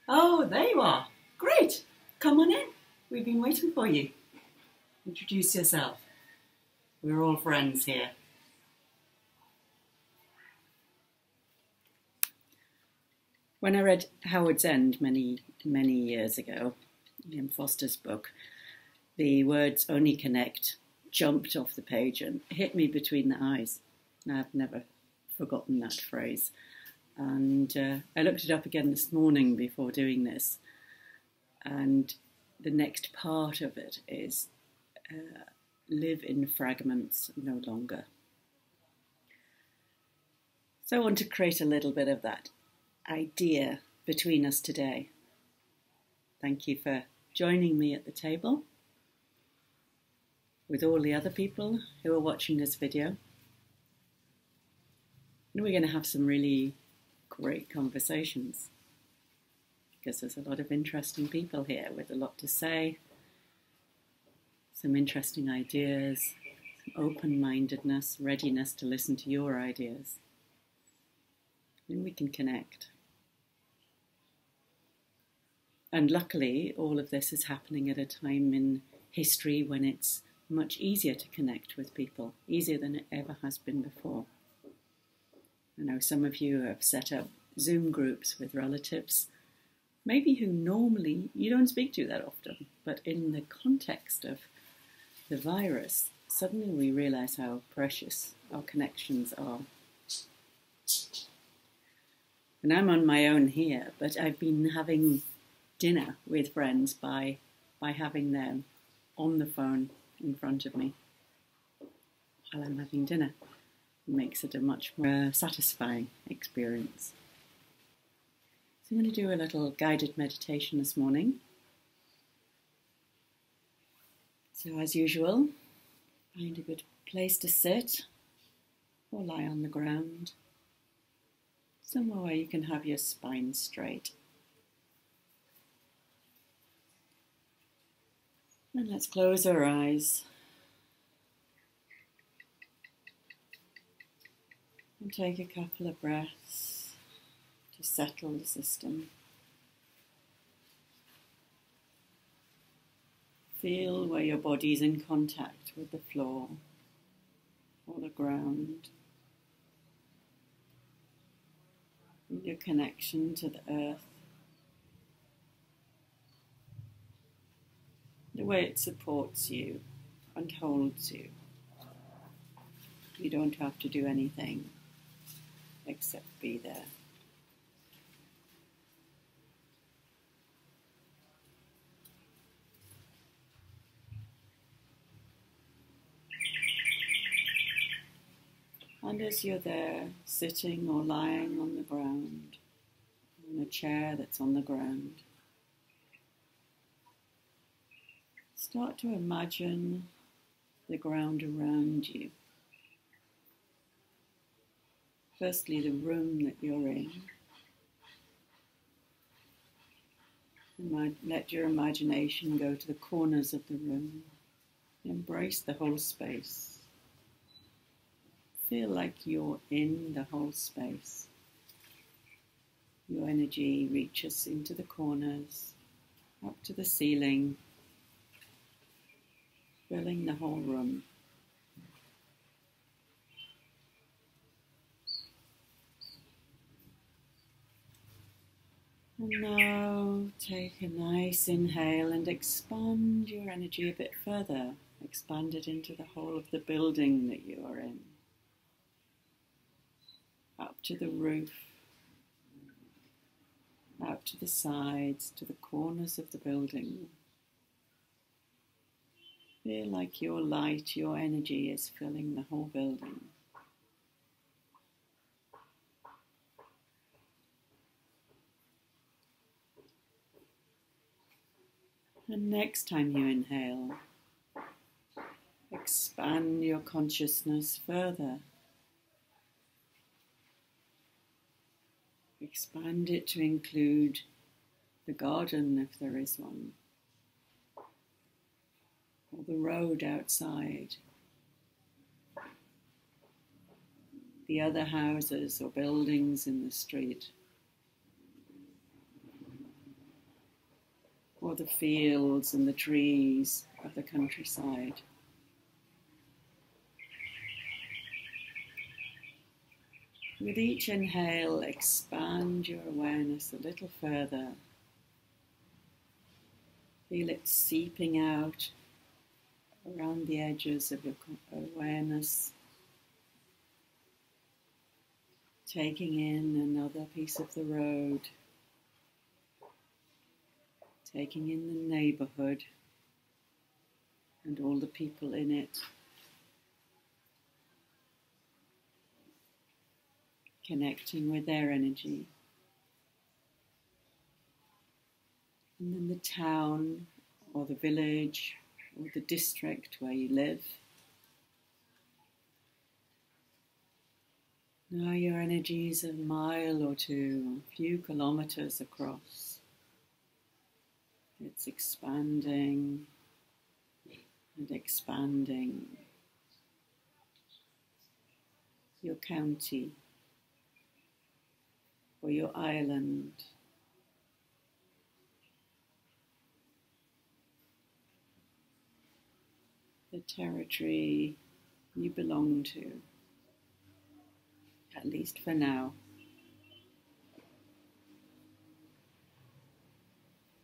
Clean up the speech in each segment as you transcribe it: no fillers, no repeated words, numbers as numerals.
Oh, there you are. Great. Come on in. We've been waiting for you. Introduce yourself. We're all friends here. When I read Howard's End many years ago, Ian Foster's book, the words "only connect" jumped off the page and hit me between the eyes. I've never forgotten that phrase. And I looked it up again this morning before doing this. And the next part of it is live in fragments no longer. So I want to create a little bit of that idea between us today. Thank you for joining me at the table with all the other people who are watching this video. And we're going to have some really great conversations because there's a lot of interesting people here with a lot to say, some interesting ideas, some open-mindedness, readiness to listen to your ideas. And we can connect. And luckily, all of this is happening at a time in history when it's much easier to connect with people, easier than it ever has been before. I know some of you have set up Zoom groups with relatives, maybe who normally you don't speak to that often, but in the context of the virus, suddenly we realize how precious our connections are. And I'm on my own here, but I've been having dinner with friends by having them on the phone in front of me while I'm having dinner. It makes it a much more satisfying experience. So I'm going to do a little guided meditation this morning. So as usual, find a good place to sit or lie on the ground, somewhere where you can have your spine straight. And let's close our eyes and take a couple of breaths to settle the system. Feel where your body's in contact with the floor or the ground. Your connection to the earth. The way it supports you and holds you. You don't have to do anything except be there. And as you're there, sitting or lying on the ground, in a chair that's on the ground, start to imagine the ground around you. Firstly, the room that you're in. Let your imagination go to the corners of the room. Embrace the whole space. Feel like you're in the whole space. Your energy reaches into the corners, up to the ceiling, filling the whole room. And now take a nice inhale and expand your energy a bit further. Expand it into the whole of the building that you are in. Up to the roof, out to the sides, to the corners of the building. Feel like your light, your energy is filling the whole building. And next time you inhale, expand your consciousness further. Expand it to include the garden, if there is one, or the road outside, the other houses or buildings in the street. or the fields and the trees of the countryside. With each inhale, expand your awareness a little further. Feel it seeping out around the edges of your awareness, taking in another piece of the road, taking in the neighborhood and all the people in it, connecting with their energy. And then the town or the village or the district where you live. Now your energy is a mile or two, a few kilometers across. It's expanding and expanding. Your county or your island. The territory you belong to, at least for now.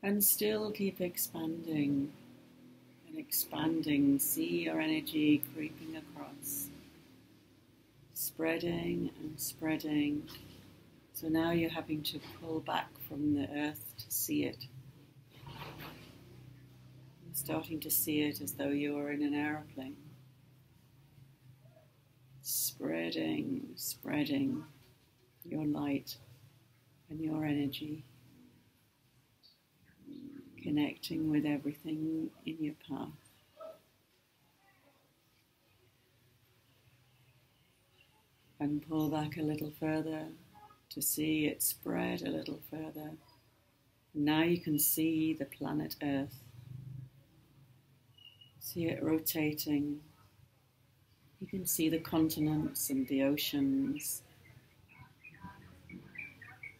And still keep expanding and expanding. See your energy creeping across, spreading and spreading. So now you're having to pull back from the earth to see it. You're starting to see it as though you were in an aeroplane. Spreading, spreading your light and your energy. Connecting with everything in your path. And pull back a little further to see it spread a little further. Now you can see the planet Earth. See it rotating. You can see the continents and the oceans.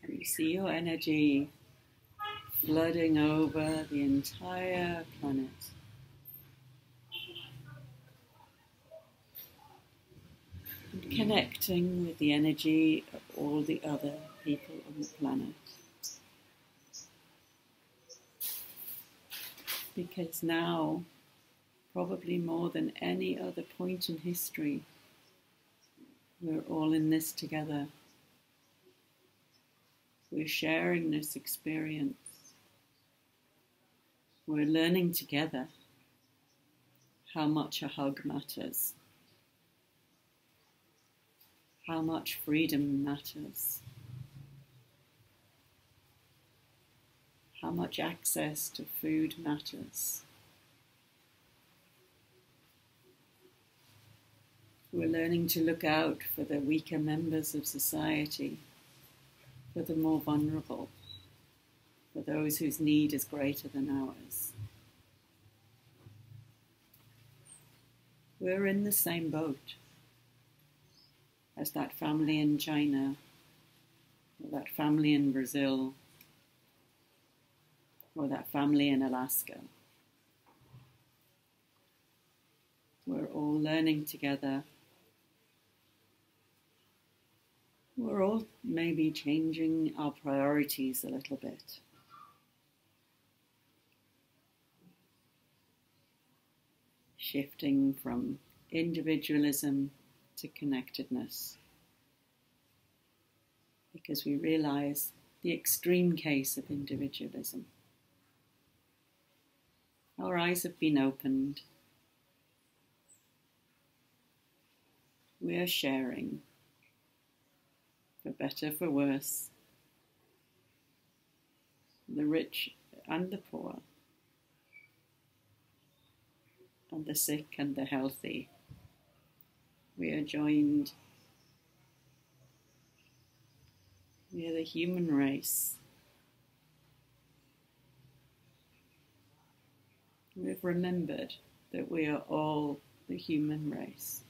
And you see your energy flooding over the entire planet. And connecting with the energy of all the other people on the planet. Because now, probably more than any other point in history, we're all in this together. We're sharing this experience. We're learning together how much a hug matters, how much freedom matters, how much access to food matters. We're learning to look out for the weaker members of society, for the more vulnerable, for those whose need is greater than ours. We're in the same boat as that family in China, or that family in Brazil, or that family in Alaska. We're all learning together. We're all maybe changing our priorities a little bit. Shifting from individualism to connectedness. Because we realize the extreme case of individualism. Our eyes have been opened. We are sharing, for better, for worse, the rich and the poor, and the sick and the healthy. We are joined. We are the human race. We've remembered that we are all the human race.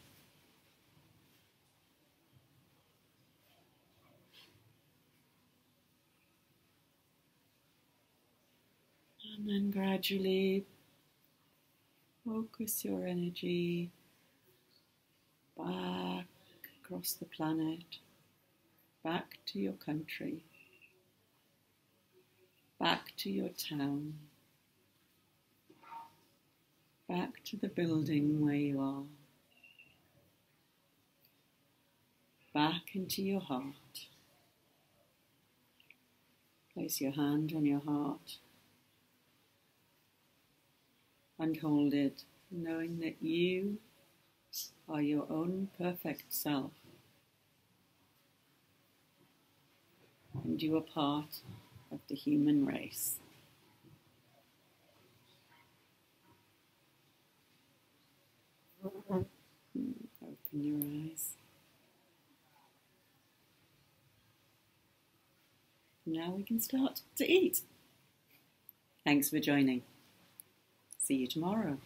And then gradually focus your energy back across the planet, back to your country, back to your town, back to the building where you are, back into your heart. Place your hand on your heart and hold it, knowing that you are your own perfect self and you are part of the human race. Open your eyes. Now we can start to eat. Thanks for joining. See you tomorrow.